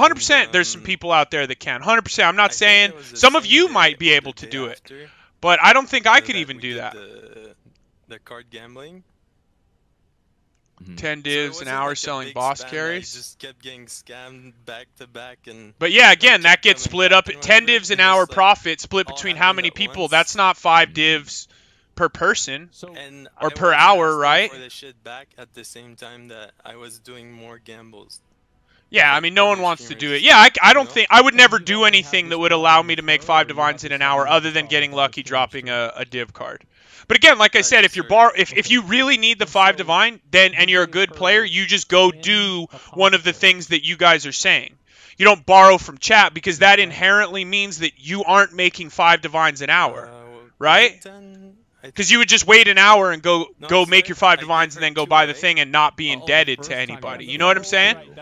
100%. There's some people out there that can. 100%. I'm not saying some of you might be able to do it, but I don't think I could even do that. The card gambling, 10 So it divs an wasn't hour like a selling big boss spam that I carries. just kept getting scammed back to back, and But yeah, again, that kept gets coming split back up. and 10 whatever, divs an and hour it's like profit split all between how happened many at people? once. That's not 5 divs per person. So And Or I per was hour, asking right? for the shit back at the same time that I was doing more gambles. Yeah, I Like mean, no one other wants to do streamers, it. Yeah, I you don't know? think I would And never you've do only had anything this that would problem allow with me to her, make or 5 you divines had in this an hour, having other this than problem getting with other lucky streamers dropping too? a div card. But again, like I said, if Just you're her. if you really need the 5 so divine, then and you you're a gave good player, her you just go 10 do one of the apothecary. things that you guys are saying. You don't borrow from chat because Is that that right? inherently means that you aren't making 5 divines an hour, Was right? it 10? Because you would just wait an hour and go No, I make your started. 5 I divines gave and her then go 2, buy the right? thing and not be the indebted to first time you anybody. got You the know what I'm Oh, saying? right.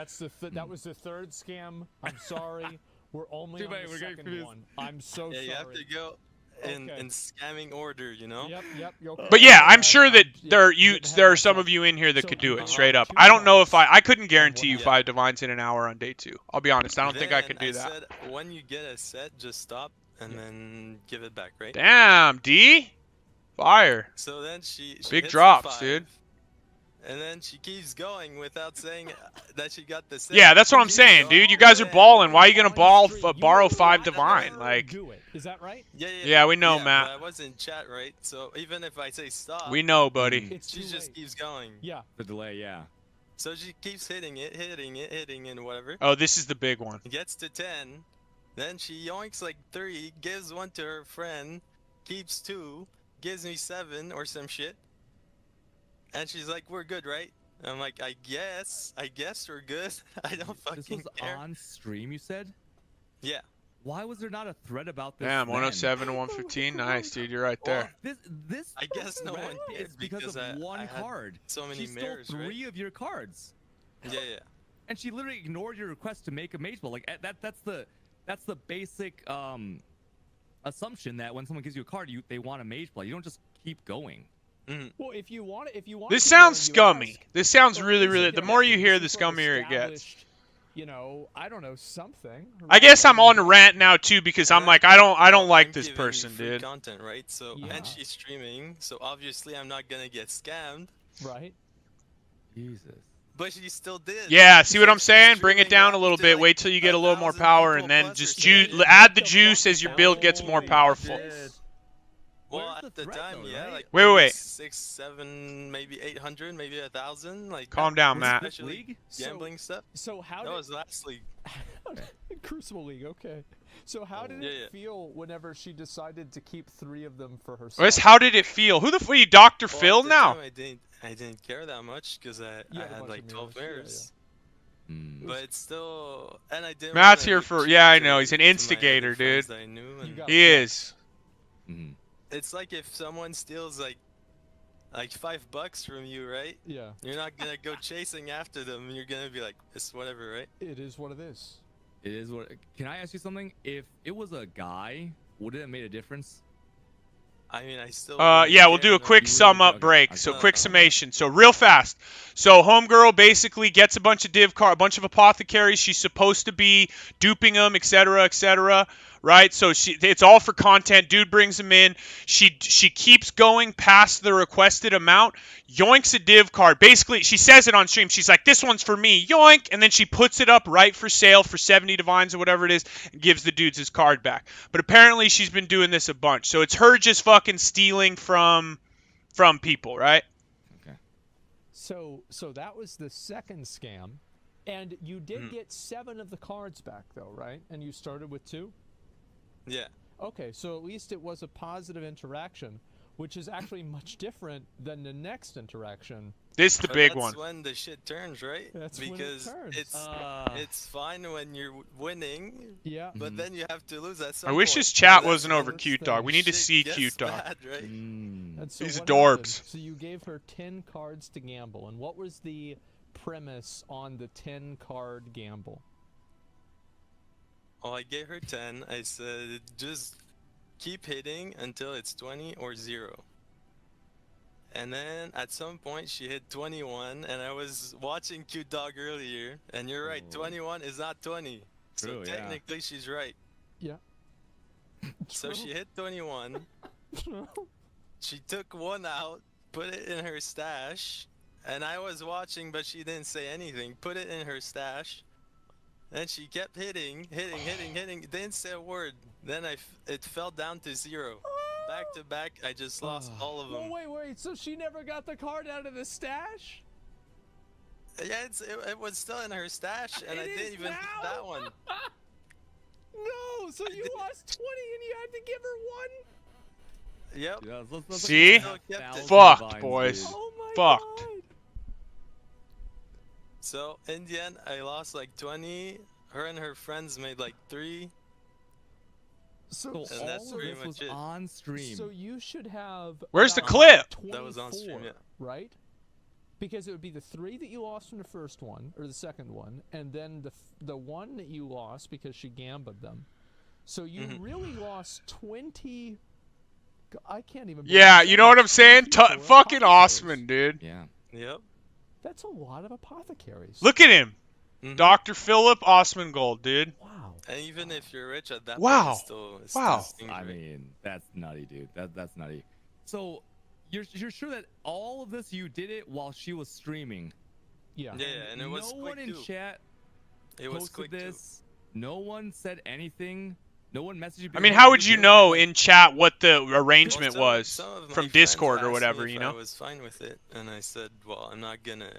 That was the third scam. I'm sorry. We're only Too on bad the we're getting second confused. one. I'm so Yeah, you have sorry. to go in Okay. scamming order, you know? Yep. Okay. But yeah, I'm Alright, sure that getting ahead there of are some myself. of you in here that So could you do it gave straight her up. 2 I don't know if cards, I couldn't and guarantee what you Yeah. 5 divines in an hour on day 2. I'll be honest, I don't think I Then could do that. said, when you get a set, just stop and then give it back, right? Damn, D, fire, So then she big hits drops, the 5, dude. and then she keeps going without saying that she got the set. Yeah, that's what I'm Keeps saying, going, dude. You guys are and- balling. Why are you gonna On stream, you borrow were 5 watching divine? her Like, do it. Is that right? yeah, we know, yeah, Matt. But I was in chat, right? So even if I say stop, We know, buddy. It's she too just late. keeps going. Yeah. The delay, yeah. So she keeps hitting it, and whatever. Oh, this is the big one. Gets to 10, then she yoinks like 3, gives 1 to her friend, keeps 2, gives me 7 or some shit, and she's like, "We're good, right?" I'm like, I guess we're good. I don't This fucking was care. on stream, you said? Yeah. Why was there not a thread about this? Damn, then? 107 to 115. Nice, dude. You're right Well, there. This I guess no thread one did is because because of one I had card. so many She stole mirrors, 3 of your cards, Yeah. and she literally ignored your request to make a mage ball. Like that's the basic assumption that when someone gives you a card, they want a mage play. You don't just keep going. Well, if you want This to sounds go and you scummy. ask, this sounds or really, is it, really. you The know, more if you it's hear, some the sort of scummier it gets. established, you know, I don't know, something. I right? guess I'm I mean, on a rant now too because I'm And like, I thought, I don't well, like I'm this giving you person, free dude. content, right? So Yeah. and she's streaming, so obviously I'm not gonna get scammed. Right? Jesus. But she still did. Yeah, see what So I'm she's saying? Bring it streaming down a up little to, bit. like, Wait till you get a little more 1,000 power, people and then plus or just something. add the What juice fuck as your is build that? gets more Holy powerful. shit. Well, Where's at the the threat, time, though, yeah, right? like Wait, maybe wait. 6, 7, maybe 800, maybe 1,000. Like Calm down, Was Matt. this Especially league? gambling stuff. So how That did was last league. Crucible League? Okay. So how did Yeah, it yeah. feel whenever she decided to keep 3 of them for herself? Wes, how did it feel? Who the f*** are you, Dr. Well, Phil at the now? time, I didn't care that much because I You had a had bunch like of 12 mirrors, yeah, mirrors. Hmm. But it's still, and I didn't. Matt's wanna here give for- shit yeah, I to, know, he's an to my other instigator, friends dude. that I knew, You and got He flex. is. Mhm. it's like if someone steals like $5 from you, right? Yeah. You're not gonna go chasing after them. You're gonna be like, it's whatever, right? It is what it is. It is what. Can I ask you something? If it was a guy, would it have made a difference? I mean, I still. Yeah, we'll do a quick You sum wouldn't- up okay, break. okay. So No, quick no. summation. So real fast. So homegirl basically gets a bunch of a bunch of apothecaries. She's supposed to be duping them, etc., right? So it's all for content. Dude brings them in. She keeps going past the requested amount. Yoinks a div card. Basically, she says it on stream. She's like, "This one's for me." Yoink, and then she puts it up right for sale for 70 divines or whatever it is, and gives the dudes his card back. But apparently, she's been doing this a bunch. So it's her just fucking stealing from people, right? So that was the second scam, and you did get 7 of the cards back though, right? And you started with 2? Yeah. Okay, so at least it was a positive interaction, which is actually much different than the next interaction. This is the But big that's one. when the shit turns, right? That's when it because turns. it's fine when you're winning, Yeah. but Mhm. then you have to lose at some I wish point. his chat And that's wasn't over when Cute thing. Dog. We need to shit see gets Cute Dog. bad, right? Mm. And so These what adorbs. happened? So you gave her 10 cards to gamble, and what was the premise on the 10 card gamble? Well, I gave her 10. I said, just keep hitting until it's 20 or 0. And then at some point she hit 21, and I was watching Cute Dog earlier, and you're right, Oh. 21 is not 20. True, So yeah. technically she's right. Yeah. So she hit 21. She took 1 out, put it in her stash, And I was watching, but she didn't say anything. Put it in her stash. And she kept hitting. Didn't say a word. Then it fell down to 0. Back to back, I just lost all of them. Well, wait. So she never got the card out of the stash? Yeah, it was still in her stash, and I didn't even hit that one. No, so you lost 20 and you had to give her 1? Yep. Yeah, let's See? Fucked, Fucked, boys. Oh my Fucked. God. So in the end, I lost like 20. Her and her friends made like 3. So And that's all of pretty this much was it. on stream. So you should have. Where's the about clip? 24, That was on stream, yeah. Right? Because it would be the 3 that you lost from the first one, or the second one, and then the 1 that you lost because she gambled them. So you really lost 20. I can't even. Yeah, you know what I'm saying? Fucking apothecaries. Osman, dude. Yeah. Yep. That's a lot of apothecaries. Look at him. Mhm. Dr. Philip Osmongold, dude. Wow. And even if you're rich at that Wow. point, it's still Wow. stingy, I right? mean, that's nutty, dude. That's nutty. So, you're sure that all of this you did it while she was streaming? Yeah. Yeah, and it was no quick one in too. chat It was posted quick too. this. No one said anything. No one messaged you. I mean, how would you know in chat what the arrangement Well, was some of my from friends Discord or asked whatever, me you if I know? was fine with it, and I said, well, I'm not gonna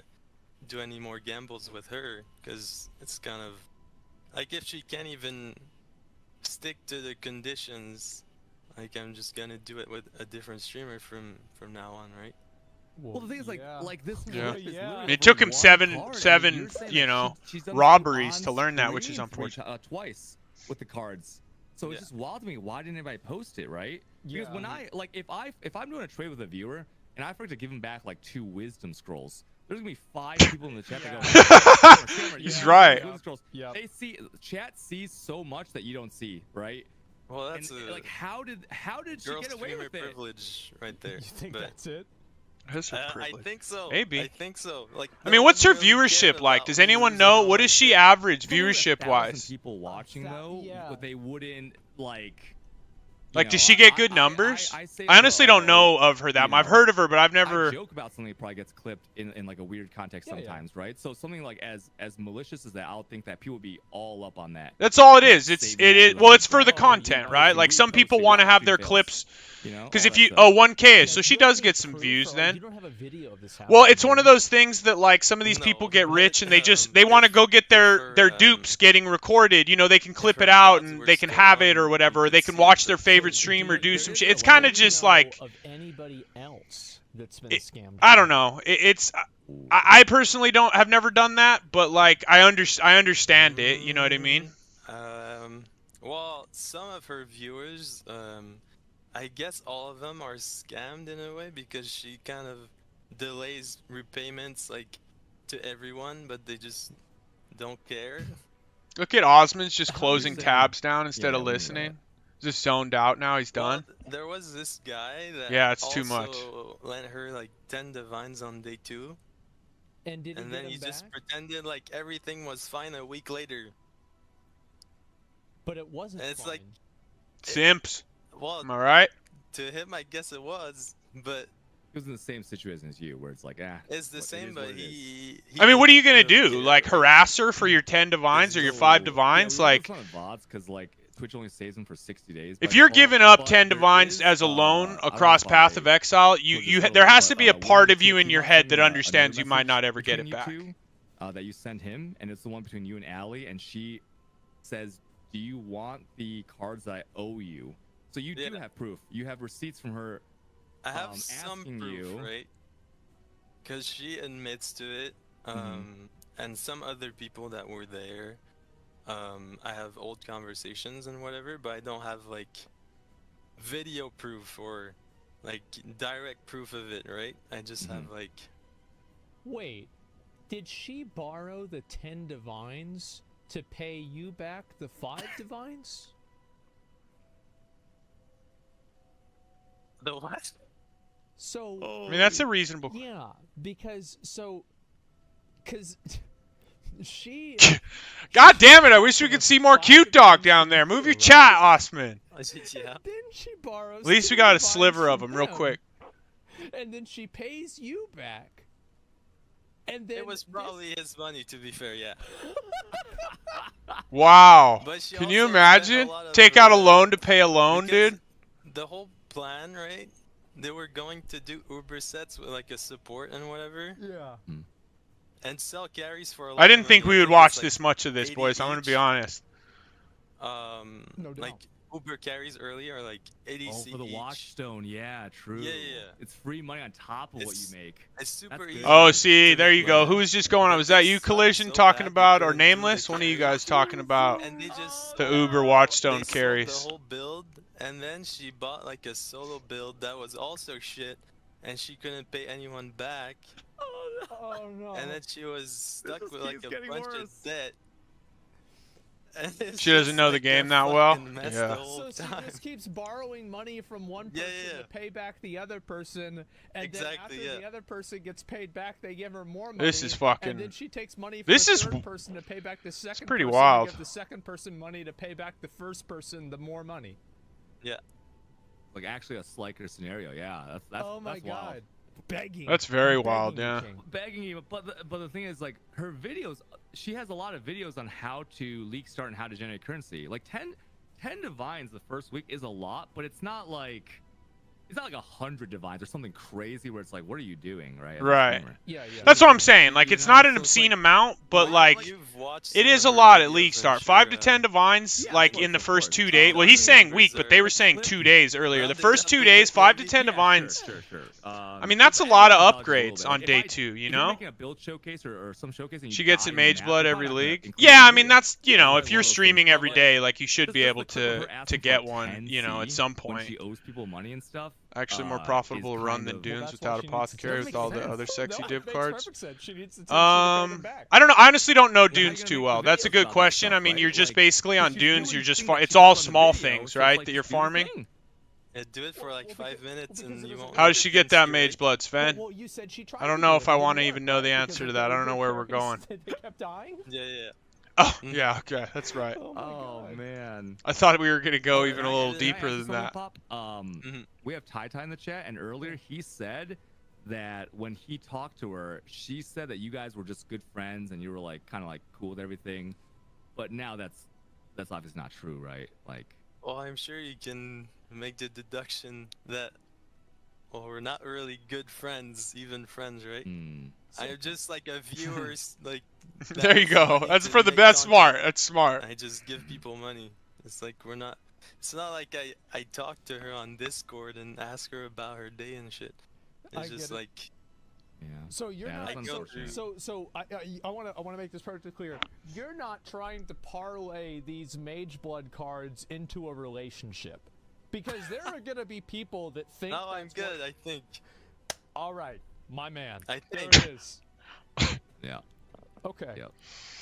do any more gambles with her, because it's kind of like if she can't even stick to the conditions, like I'm just gonna do it with a different streamer from now on, right? Well, the thing is, like this. Yeah. clip is Yeah. literally It took for him one seven- card. seven, You're saying you that know, she's done this robberies on to learn that, which is stream unfortunate. twice with the cards. So it's Yeah. just wild to me. Why didn't anybody post it, right? Because when if I'm doing a trade with a viewer and I forget to give him back like 2 wisdom scrolls, there's gonna be 5 people in the chat that go, "Scammer, He's yeah, right. wisdom scrolls." Yeah. They see chat sees so much that you don't see, right? Well, And that's a like how did she girl get away streamer with it? privilege right there. You think but, that's it? That's a I privilege. think so. Maybe. I think so. Like, I no mean, what's her one really cared viewership like? about Does anyone losing know? all What that is she shit. average Probably like viewership 1,000 wise? people watching though, yeah. but they wouldn't like. Like, you does know, she get good numbers? I say I honestly don't know oh, of her that you much. I've know, heard of her, but I've I never. joke about something that probably gets clipped in like a weird context Yeah, yeah. sometimes, right? So something like as malicious as that, I would think that people would be all up on that. That's all it Like, is. It's saving it that is for the well, next it's for the round. content, Reposting, right? Like some people reposting, want to have live their stream clips. fails, you know, Because all if that you stuff. 1K, so Yeah, she you don't does have get some proof, views or then. You don't have a video of this Well, happening, it's one do of you? those things that like some of these No, people get but, rich and they want to if- go get if their her, dupes getting recorded. You know, they can clip her it out VODs and were they can still have it on, or whatever. Or you they could can see watch it, their but- favorite So, streamer do there some is shit. a It's kind of way to just know like of anybody else that's been it- scammed. I don't know. It's I personally have never done that, but like I understand it. You know what I mean? Well, some of her viewers, I guess all of them are scammed in a way because she kind of delays repayments like to everyone, but they just don't care. Look at Osmond's just How closing is that? tabs down instead Yeah, of let me listening. Just zoned out now. He's done. Well, there was this guy that Yeah, it's too much. also lent her like 10 divines on day 2, And did he and get then them he just back? pretended like everything was fine a week later. But it wasn't. And it's like- fine. Simps. Well, Am I right? to him, I guess it was, but He was in the same situation as you, where it's like, it's the what- it same. is But what it is. he I mean, what are you gonna didn't really do? care, Like right? harass her for your 10 divines or your 5 divines? Like, VODs because like Twitch only saves them for 60 days. if by you're default, giving up but 10 there divines is, as a I loan don't know across if Path of I Exile, was just there over, has to but, be a one part of of you in he your must head send that me a understands you note might not message ever get it between back. you two, that you send him, and it's the one between you and Allie, and she says, "Do you want the cards that I owe you?" So you do Yeah. have proof. You have receipts from her. I have some asking proof, you- right? Because she admits to it, and some other people that were there. I have old conversations and whatever, but I don't have like video proof or like direct proof of it, right? I just have like Wait, did she borrow the 10 divines to pay you back the 5 divines? the what? So I mean, that's a reasonable. yeah, because she God damn it! I wish we could see more cute dog down there. Move your chat, Osman. Yeah. then she borrows. At least we 10 got a divines sliver of from him, real quick. and then she pays you back. And then It was probably his money, to be fair, yeah. Wow. But she Can you also spent a imagine? lot of, Take out a loan to pay a loan, because dude. the whole plan, right? They were going to do Uber sets with like a support and whatever, Yeah. and sell carries for a lot I of didn't think money. we I would it's watch like this much of this, 80 boys. I'm gonna be each. honest. No doubt. Like Uber carries early are like 80 Oh, for the each. Watchstone, yeah, true. Yeah. It's free money on top of what you It's- make. It's super That's easy. good. Oh, see, to there make you go. money. Who was just going on? But Was that they you, suck Collision, so talking bad about, they or couldn't do the Nameless? One of you carries. guys talking about And they just the Uber Watchstone they carries? sold the whole build, and then she bought like a solo build that was also shit, and she couldn't pay anyone back, Oh no. and then she was stuck just with like keeps a getting bunch worse. of debt. And it's She doesn't just know the like a game that well? fucking mess Yeah. the whole So she time. just keeps borrowing money from one person Yeah. to pay back the other person, and Exactly, then after yeah. the other person gets paid back, they give her more money. This is fucking. And then she takes money from This the is third person to pay back the second pretty person. wild. To give the second person money to pay back the first person the more money. Like actually a Sliker scenario, yeah. That's Oh my that's god. wild. Begging. That's very Begging wild, you, yeah. King. Begging you, but the thing is, like, her videos, she has a lot of videos on how to leak start and how to generate currency. Like 10 divines the first week is a lot, but it's not like 100 divines or something crazy where it's like, what are you doing, right? as a Right. streamer? Yeah. That's what I'm saying. Like, You it's know, not an so it's obscene like- amount, but Well, like, you've watched it some is of a her lot at videos, League I'm Start. sure, 5 to 10 divines, Yeah, like of in the course, first of 2 course. days. Well, he's I mean, saying week, but they were saying Flip 2 days earlier. The rounded first up 2 a days, bit, 5 to maybe. 10 Yeah, divines. Sure. I mean, that's a lot of upgrades on day 2, you If know? you're making a build showcase or some showcase and She you gets die a in mage map, blood you're every probably not gonna league. include Yeah, it I in mean, the that's, you video. know, It's if like you're one of those things. streaming But, every like, day, like, you should just be the able clip of her to asking for get one, you know, 10C at some when point. she owes people money and stuff. Actually, more is profitable to run kind than of- Dunes that's without why she needs to apothecary take with it. all the Makes other sense. sexy No, div it makes cards. perfect sense. She needs to take them back. I don't know. I honestly don't know Yeah, how you Dunes gonna too make well. videos That's a good about that question. stuff, I mean, right? you're just Like, basically on she's Dunes. doing You're just things that it's she all does on small video, things, so it's right? like, That you're just do the farming. thing. Yeah, do it for like Well, 5 because- minutes well, and because you it won't. was- How need does the she get that 10C, mage right? blood, Sven? Well, you said she tried I don't to know do if it, I it want to didn't even work, know the right? answer to Because that. I the don't know where we're carries, going. They kept dying. Yeah. Oh, yeah, okay, that's right. Oh my Oh god. man. I thought we were gonna go Oh, even a right, little yeah. Can I deeper ask you than something, that. Pop? Mhm. We have Tai Tai in the chat, and earlier he said that when he talked to her, she said that you guys were just good friends and you were like kind of like cool with everything. But now that's obviously not true, right? Like, Well, I'm sure you can make the deduction that, well, we're not really good friends, even friends, right? I'm just like a viewer, like. There you that has go. money That's to for the make best. Smart. content. That's smart. I just give people money. It's like we're not. It's not like I talk to her on Discord and ask her about her day and shit. I It's just get it. like yeah. So you're Yeah, not. that's go unfortunate. So I want to make this perfectly clear. You're not trying to parlay these mage blood cards into a relationship, because there are gonna be people that think. no, I'm that's what- good. I think. All right, my man. I There think. it is. Yeah. Okay. Yep.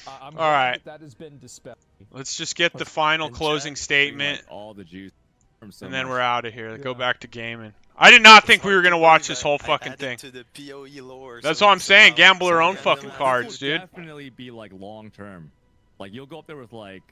I'm All glad right. that has been dispelled. Let's just get the final And closing chat, statement, Like, all the juice from so and then much. we're out of here. Go Yeah. back to gaming. I did not think It's we were hard to gonna watch believe this I- whole I fucking added thing. To the PoE lore, That's so what I'm saying. somehow- Gamble her own somehow fucking them This cards, will dude. definitely be like long term. Like you'll go up there with like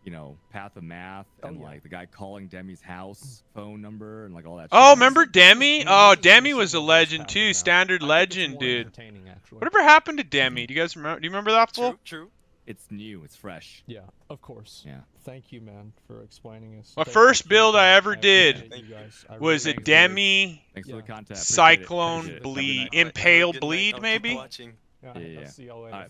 you know, Path of Math Oh, and yeah. like the guy calling Demi's house phone number and like all that Oh, shit. remember Demi? This Oh, is Demi more was a similar to legend Path of too. Math. Standard I think it's legend, more dude. entertaining, actually. Whatever happened to Demi? Do you guys remember? Do you remember that fool? True. It's new, it's fresh. Yeah, of course. Yeah. Thank you, man, for explaining us. My Thank first you, build I Keith. ever did appreciate you guys. I Was really a Thanks, Demi Thanks for Yeah. the content. Appreciate it. Cyclone Appreciate it. Have a good Bleed night. Impale Have a good night. Bleed I'll keep maybe? watching. Yeah, Yeah. I'll see y'all later. Alright,